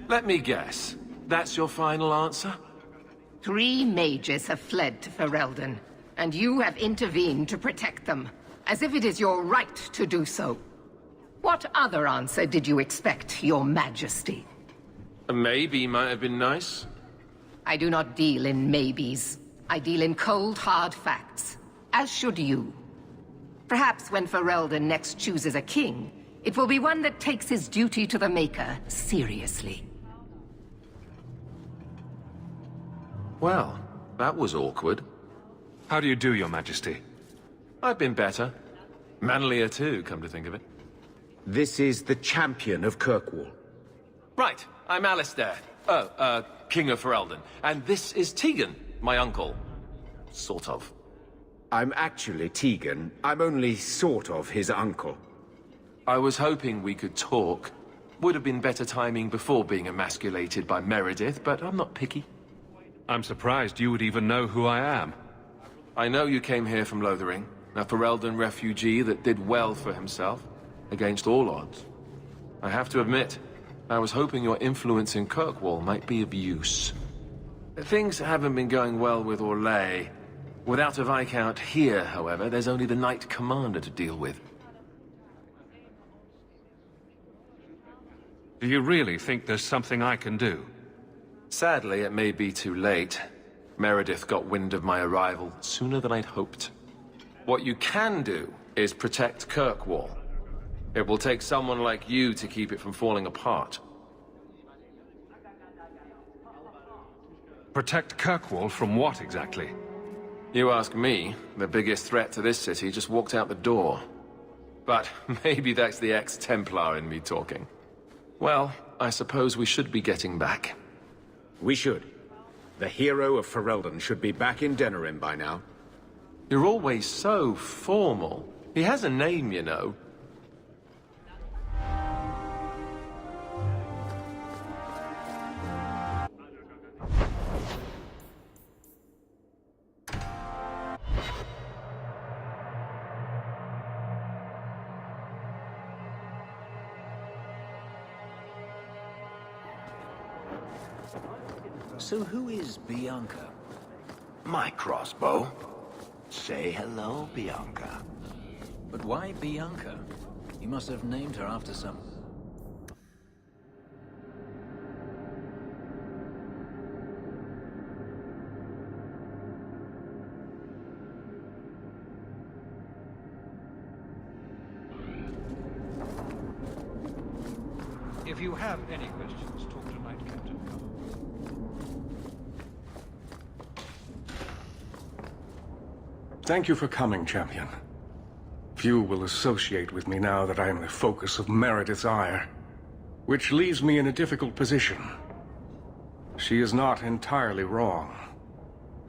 Let me guess. That's your final answer? 3 mages have fled to Ferelden, and you have intervened to protect them, as if it is your right to do so. What other answer did you expect, your majesty? A maybe might have been nice. I do not deal in maybes. I deal in cold, hard facts. As should you. Perhaps when Ferelden next chooses a king, it will be one that takes his duty to the Maker seriously. Well, that was awkward. How do you do, Your Majesty? I've been better. Manlier too, come to think of it. This is the champion of Kirkwall. Right, I'm Alistair. King of Ferelden. And this is Tegan, my uncle. Sort of. I'm actually Tegan. I'm only sort of his uncle. I was hoping we could talk. Would have been better timing before being emasculated by Meredith, but I'm not picky. I'm surprised you would even know who I am. I know you came here from Lothering, a Ferelden refugee that did well for himself, against all odds. I have to admit, I was hoping your influence in Kirkwall might be of use. Things haven't been going well with Orlais. Without a Viscount here, however, there's only the Knight Commander to deal with. Do you really think there's something I can do? Sadly, it may be too late. Meredith got wind of my arrival sooner than I'd hoped. What you can do is protect Kirkwall. It will take someone like you to keep it from falling apart. Protect Kirkwall from what exactly? You ask me, the biggest threat to this city just walked out the door. But maybe that's the ex-Templar in me talking. Well, I suppose we should be getting back. We should. The hero of Ferelden should be back in Denerim by now. You're always so formal. He has a name, you know. So who is Bianca? My crossbow. Say hello, Bianca. But why Bianca? You must have named her after some... If you have any questions, talk to Knight Captain. Thank you for coming, champion. Few will associate with me now that I am the focus of Meredith's ire, which leaves me in a difficult position. She is not entirely wrong.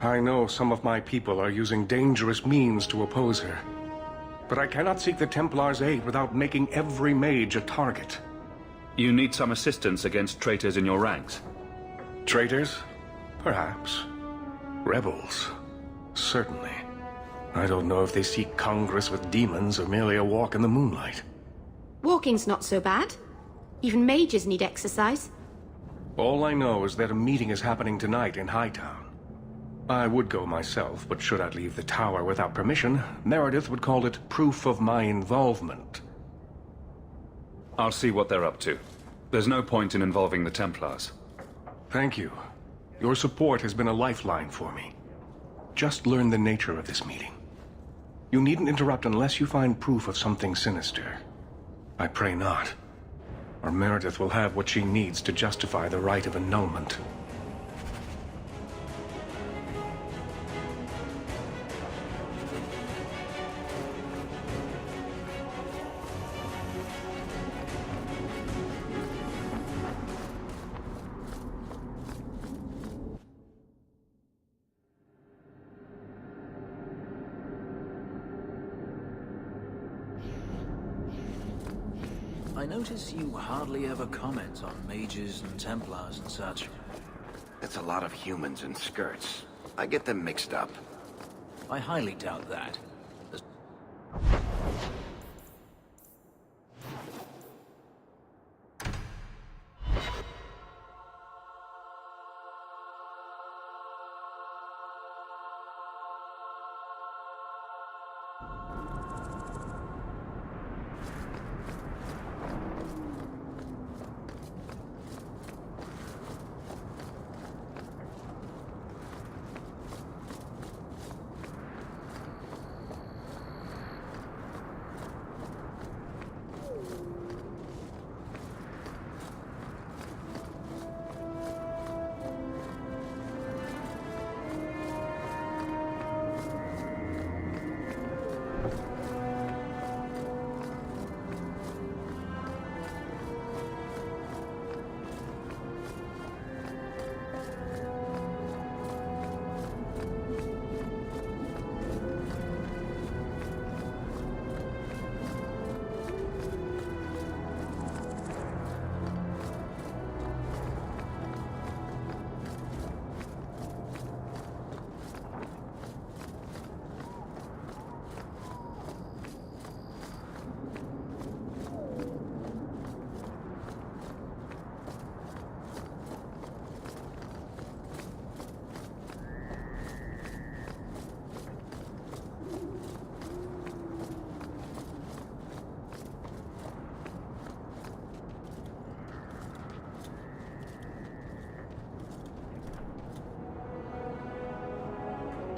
I know some of my people are using dangerous means to oppose her, but I cannot seek the Templar's aid without making every mage a target. You need some assistance against traitors in your ranks? Traitors? Perhaps. Rebels? Certainly. I don't know if they seek congress with demons or merely a walk in the moonlight. Walking's not so bad. Even mages need exercise. All I know is that a meeting is happening tonight in Hightown. I would go myself, but should I leave the tower without permission, Meredith would call it proof of my involvement. I'll see what they're up to. There's no point in involving the Templars. Thank you. Your support has been a lifeline for me. Just learn the nature of this meeting. You needn't interrupt unless you find proof of something sinister. I pray not. Or Meredith will have what she needs to justify the right of annulment. I notice you hardly ever comment on mages and Templars and such. It's a lot of humans in skirts. I get them mixed up. I highly doubt that.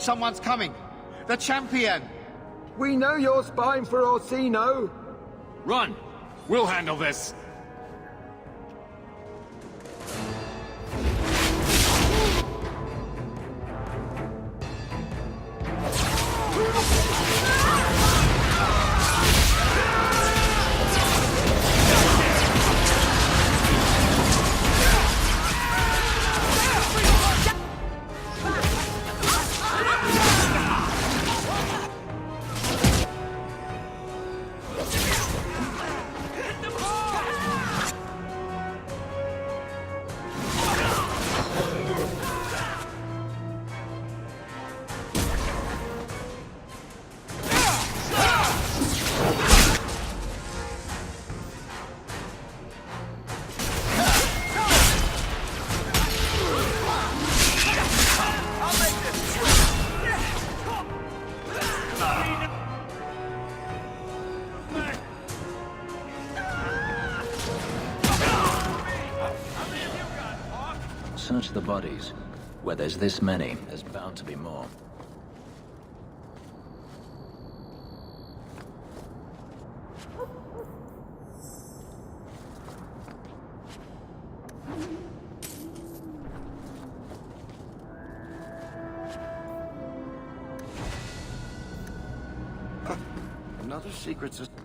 Someone's coming. The champion. We know you're spying for Orsino. Run! We'll handle this. Search the bodies. Where there's this many, there's bound to be more. Another secret system.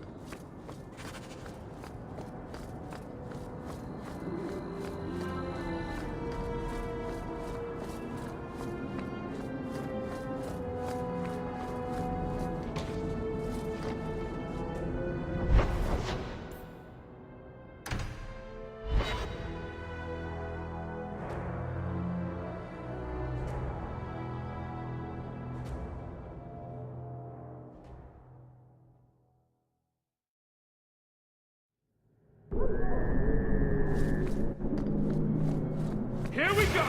Here we go! I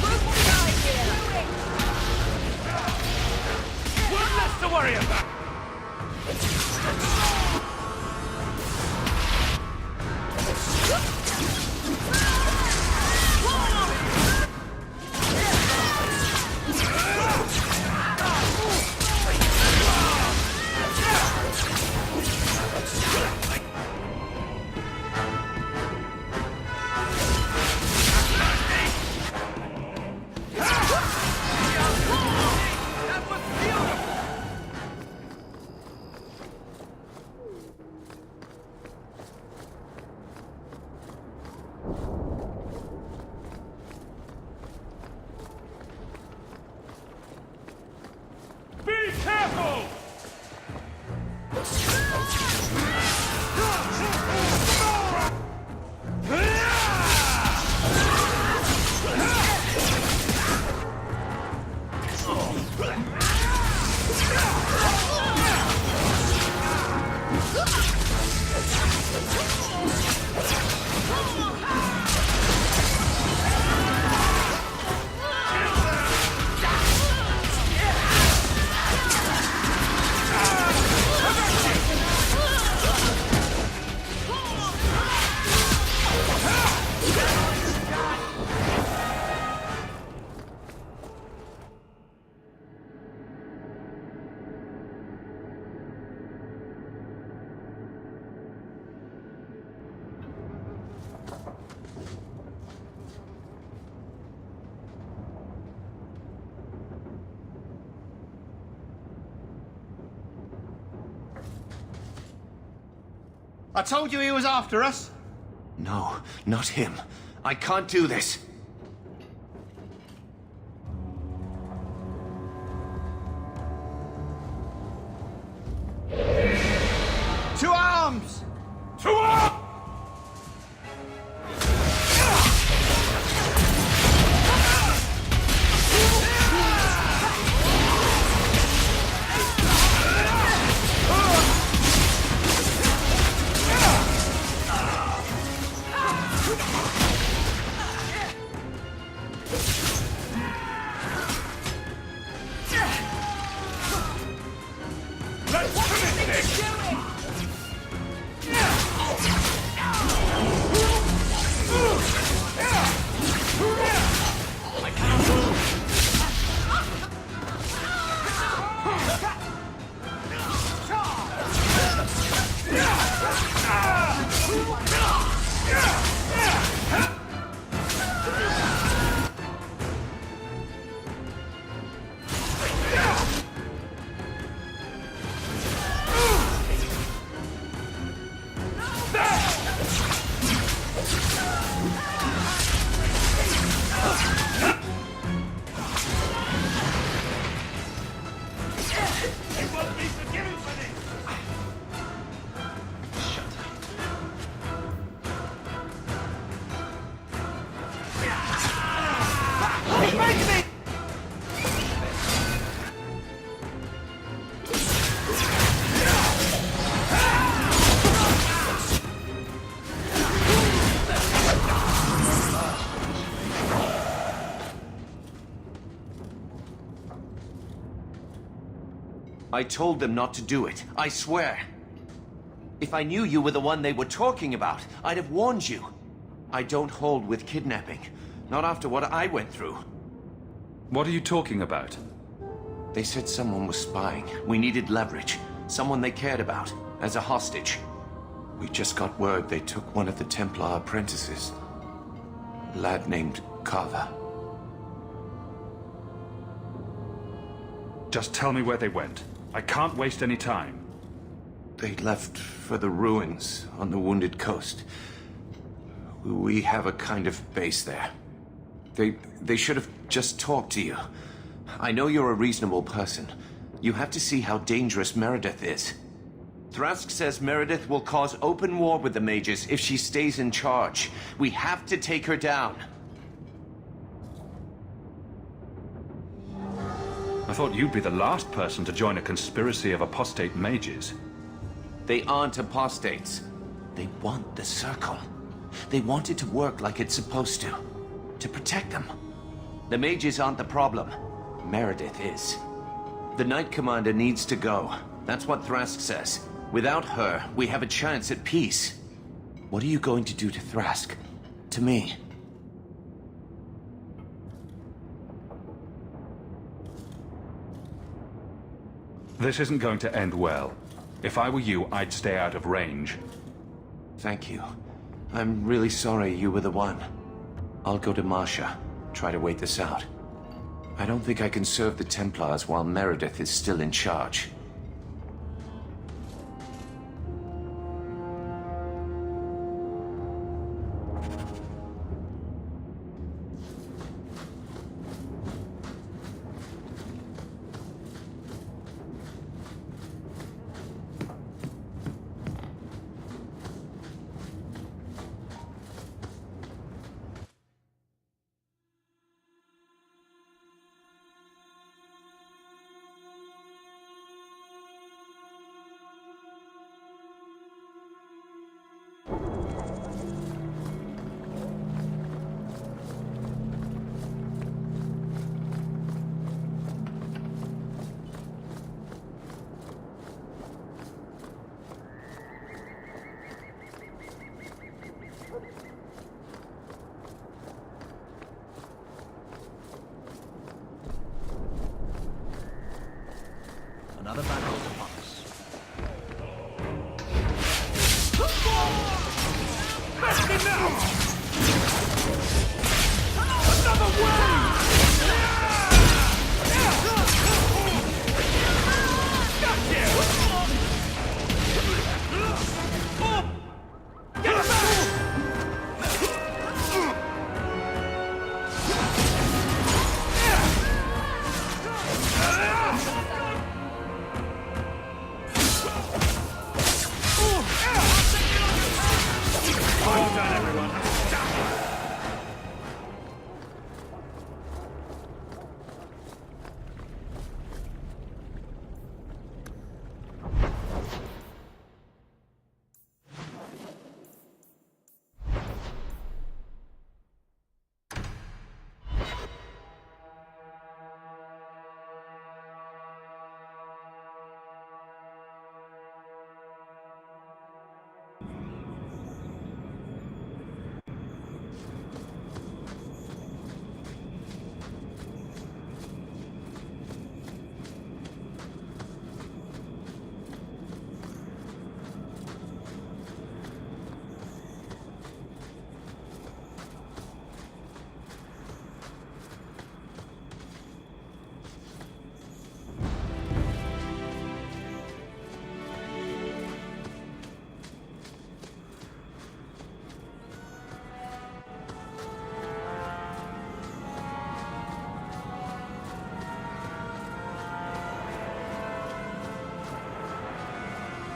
won't die here! One less to worry about! Be careful! I told you he was after us. No, not him. I can't do this. To arms! To arms! You won't be forgiven for this! I told them not to do it, I swear. If I knew you were the one they were talking about, I'd have warned you. I don't hold with kidnapping. Not after what I went through. What are you talking about? They said someone was spying. We needed leverage. Someone they cared about. As a hostage. We just got word they took one of the Templar apprentices. A lad named Carver. Just tell me where they went. I can't waste any time. They left for the ruins on the Wounded Coast. We have a kind of base there. They should have just talked to you. I know you're a reasonable person. You have to see how dangerous Meredith is. Thrask says Meredith will cause open war with the mages if she stays in charge. We have to take her down. I thought you'd be the last person to join a conspiracy of apostate mages. They aren't apostates. They want the Circle. They want it to work like it's supposed to. To protect them. The mages aren't the problem. Meredith is. The Knight Commander needs to go. That's what Thrask says. Without her, we have a chance at peace. What are you going to do to Thrask? To me? This isn't going to end well. If I were you, I'd stay out of range. Thank you. I'm really sorry you were the one. I'll go to Marsha. Try to wait this out. I don't think I can serve the Templars while Meredith is still in charge. Another battle is upon us. That's enough! Another wave! Gotcha! Get him out!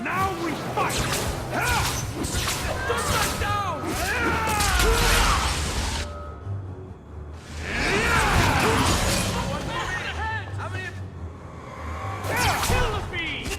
Now we fight! Don't back down! Kill the feed!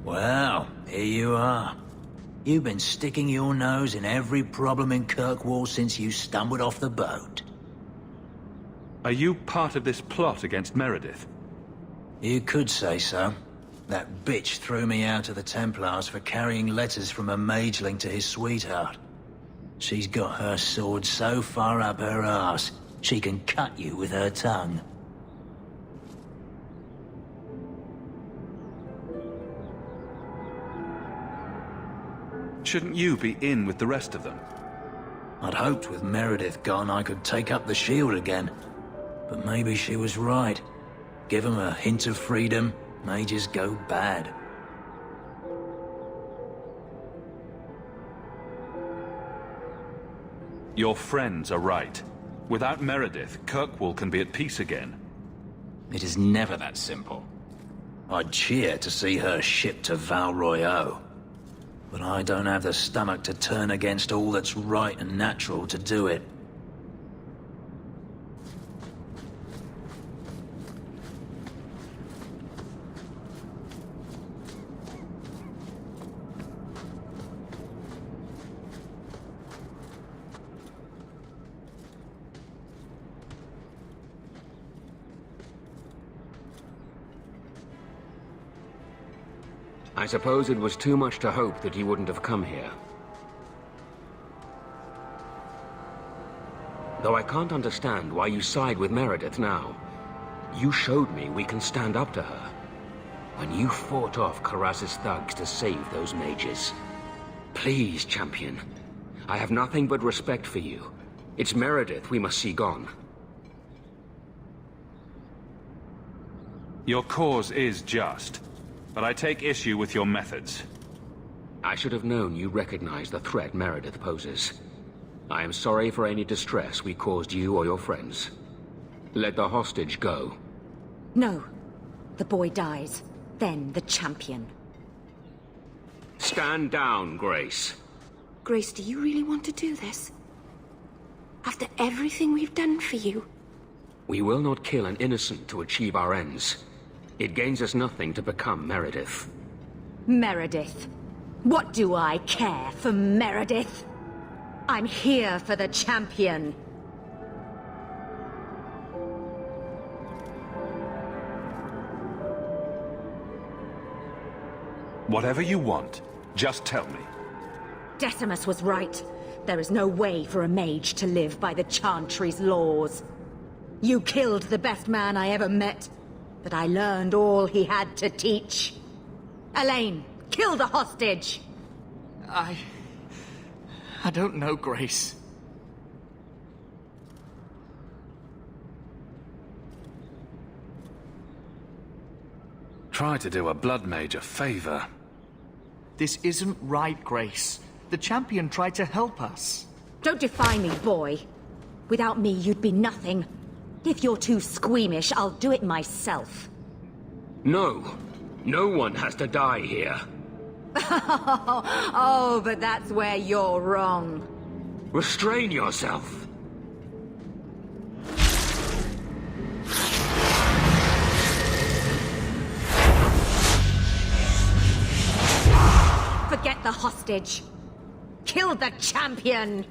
Well, here you are. You've been sticking your nose in every problem in Kirkwall since you stumbled off the boat. Are you part of this plot against Meredith? You could say so. That bitch threw me out of the Templars for carrying letters from a mageling to his sweetheart. She's got her sword so far up her arse, she can cut you with her tongue. Shouldn't you be in with the rest of them? I'd hoped with Meredith gone I could take up the shield again. But maybe she was right. Give them a hint of freedom, mages go bad. Your friends are right. Without Meredith, Kirkwall can be at peace again. It is never that simple. I'd cheer to see her shipped to Val Royeaux. But I don't have the stomach to turn against all that's right and natural to do it. I suppose it was too much to hope that you wouldn't have come here. Though I can't understand why you side with Meredith now. You showed me we can stand up to her. When you fought off Karas's thugs to save those mages. Please, champion. I have nothing but respect for you. It's Meredith we must see gone. Your cause is just. But I take issue with your methods. I should have known you recognize the threat Meredith poses. I am sorry for any distress we caused you or your friends. Let the hostage go. No. The boy dies. Then the champion. Stand down, Grace. Grace, do you really want to do this? After everything we've done for you? We will not kill an innocent to achieve our ends. It gains us nothing to become Meredith. Meredith? What do I care for Meredith? I'm here for the champion. Whatever you want, just tell me. Decimus was right. There is no way for a mage to live by the Chantry's laws. You killed the best man I ever met. But I learned all he had to teach. Elaine, kill the hostage! I don't know, Grace. Try to do a blood mage a favor. This isn't right, Grace. The champion tried to help us. Don't defy me, boy. Without me, you'd be nothing. If you're too squeamish, I'll do it myself. No. No one has to die here. Oh, but that's where you're wrong. Restrain yourself. Forget the hostage. Kill the champion!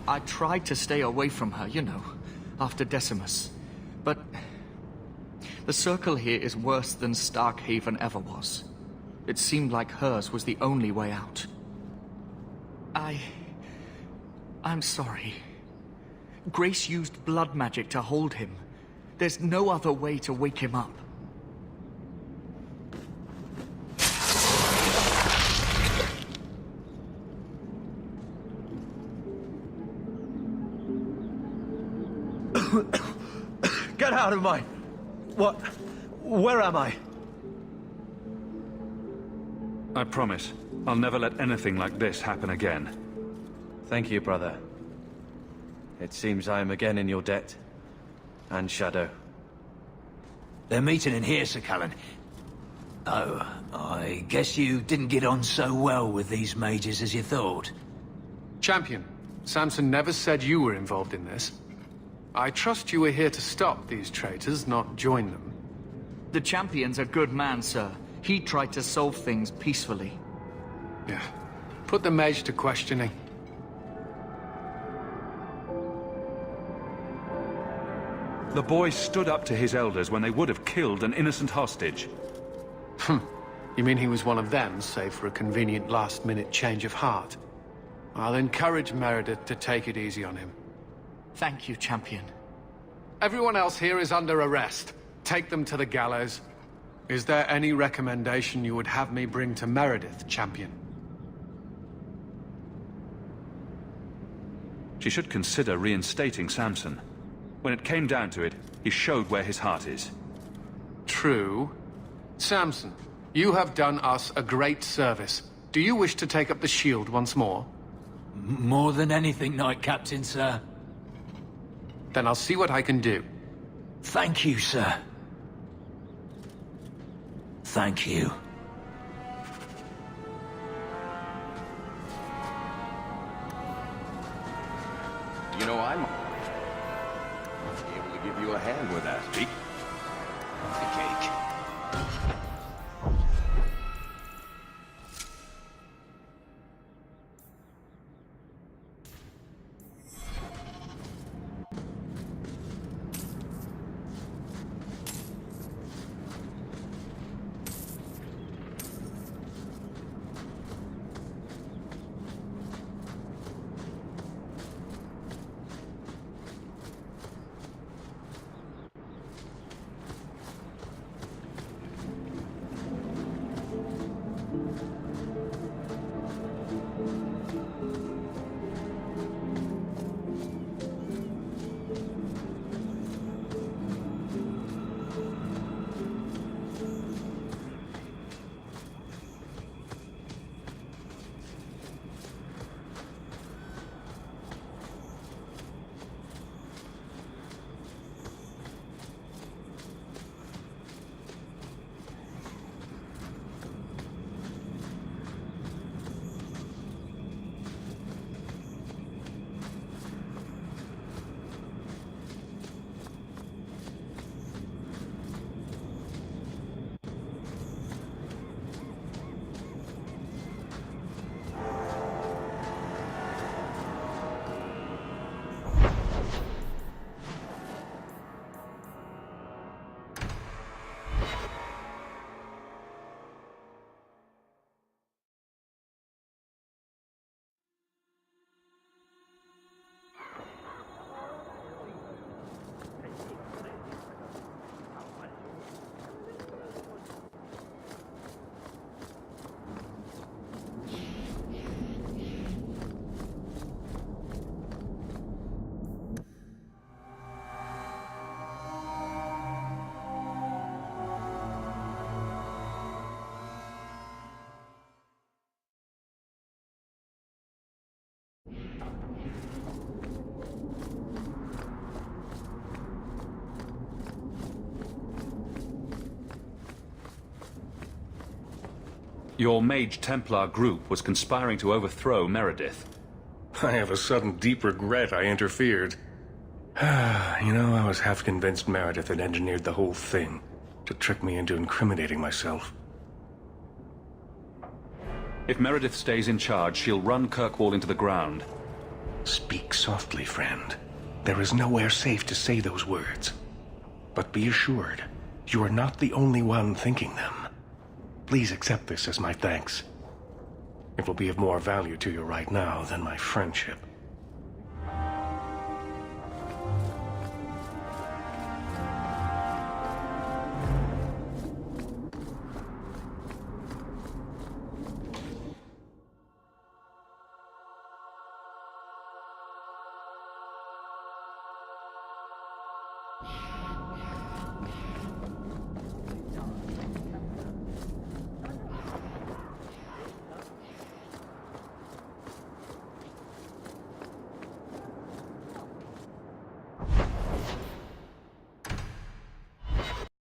I tried to stay away from her, you know, after Decimus. But the circle here is worse than Starkhaven ever was. It seemed like hers was the only way out. I'm sorry. Grace used blood magic to hold him. There's no other way to wake him up. Get out of my... What? Where am I? I promise, I'll never let anything like this happen again. Thank you, brother. It seems I am again in your debt. And Shadow. They're meeting in here, Sir Cullen. Oh, I guess you didn't get on so well with these mages as you thought. Champion, Samson never said you were involved in this. I trust you were here to stop these traitors, not join them. The Champion's a good man, sir. He tried to solve things peacefully. Yeah. Put the mage to questioning. The boy stood up to his elders when they would have killed an innocent hostage. You mean he was one of them, save for a convenient last-minute change of heart? I'll encourage Meredith to take it easy on him. Thank you, Champion. Everyone else here is under arrest. Take them to the gallows. Is there any recommendation you would have me bring to Meredith, Champion? She should consider reinstating Samson. When it came down to it, he showed where his heart is. True. Samson, you have done us a great service. Do you wish to take up the shield once more? More than anything, Knight Captain, sir. Then I'll see what I can do. Thank you, sir. Thank you. You know, I'm able to give you a hand with that. Speak. The cake. Your Mage Templar group was conspiring to overthrow Meredith. I have a sudden deep regret I interfered. You know, I was half convinced Meredith had engineered the whole thing to trick me into incriminating myself. If Meredith stays in charge, she'll run Kirkwall into the ground. Speak softly, friend. There is nowhere safe to say those words. But be assured, you are not the only one thinking them. Please accept this as my thanks. It will be of more value to you right now than my friendship.